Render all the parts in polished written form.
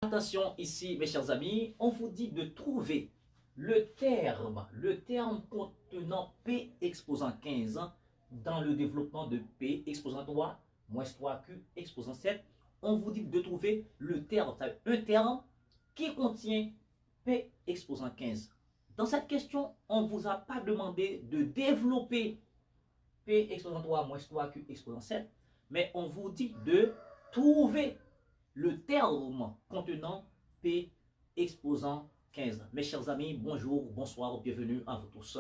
Attention ici, mes chers amis, on vous dit de trouver le terme contenant P exposant 15 dans le développement de P exposant 3, moins 3Q exposant 7. On vous dit de trouver le terme, un terme qui contient P exposant 15. Dans cette question, on ne vous a pas demandé de développer P exposant 3, moins 3Q exposant 7, mais on vous dit de trouver le terme contenant P exposant 15. Mes chers amis, bonjour, bonsoir, bienvenue à vous tous.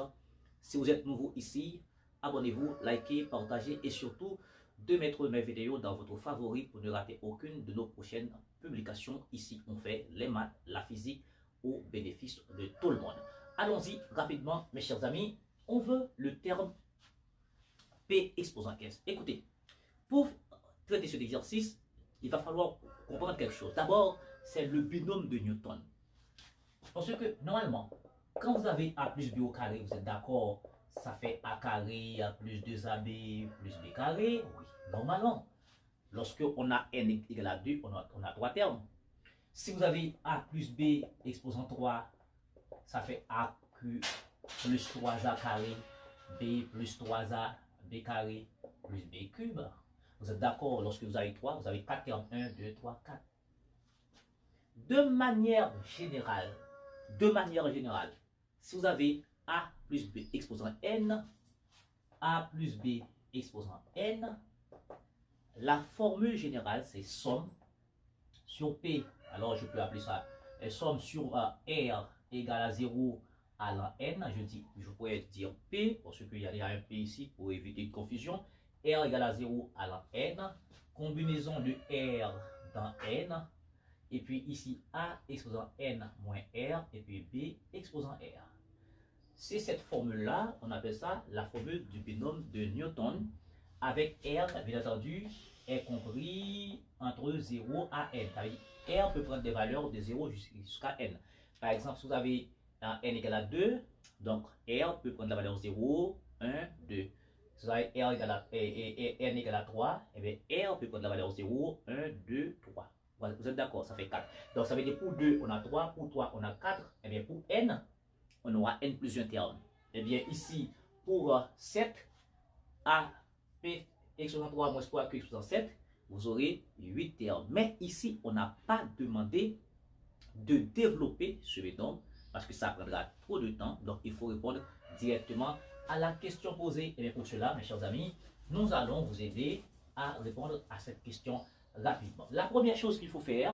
Si vous êtes nouveau ici, abonnez-vous, likez, partagez et surtout de mettre mes vidéos dans votre favori pour ne rater aucune de nos prochaines publications. Ici, on fait les maths, la physique au bénéfice de tout le monde. Allons-y rapidement, mes chers amis. On veut le terme P exposant 15. Écoutez, pour traiter cet exercice, il va falloir comprendre quelque chose. D'abord, c'est le binôme de Newton. Parce que, normalement, quand vous avez A plus B au carré, vous êtes d'accord, ça fait A carré, A plus 2AB plus B carré. Oui, normalement. Lorsque on a N égale à 2, on a 3 termes. Si vous avez A plus B exposant 3, ça fait AQ plus 3A carré, B plus 3A, B carré, plus B cube. Vous êtes d'accord, lorsque vous avez 3, vous avez 4 termes. 1, 2, 3, 4. De manière générale, si vous avez A plus B exposant N, A plus B exposant N, la formule générale, c'est somme sur P. Alors, je peux appeler ça somme sur R égale à 0 à la N. Je pourrais dire P, parce qu'il y a un P ici pour éviter une confusion. R égale à 0 à la N. Combinaison de R dans N. Et puis ici, A exposant N moins R. Et puis B exposant R. C'est cette formule-là, on appelle ça la formule du binôme de Newton. Avec R, bien entendu, est compris entre 0 à N. R peut prendre des valeurs de 0 jusqu'à N. Par exemple, si vous avez un N égale à 2, donc R peut prendre la valeur 0, 1, 2. Si vous avez R égale à, N égale à 3, et bien R peut prendre la valeur 0, 1, 2, 3. Vous êtes d'accord, ça fait 4. Donc ça veut dire pour 2, on a 3, pour 3, on a 4. Et bien pour N, on aura N plus un terme. Et bien ici, pour 7, A, P exposant 3 moins 3, Q exposant 7, vous aurez 8 termes. Mais ici, on n'a pas demandé de développer ce binôme parce que ça prendra trop de temps. Donc, il faut répondre directement à la question posée. Et bien pour cela, mes chers amis, nous allons vous aider à répondre à cette question rapidement. La première chose qu'il faut faire,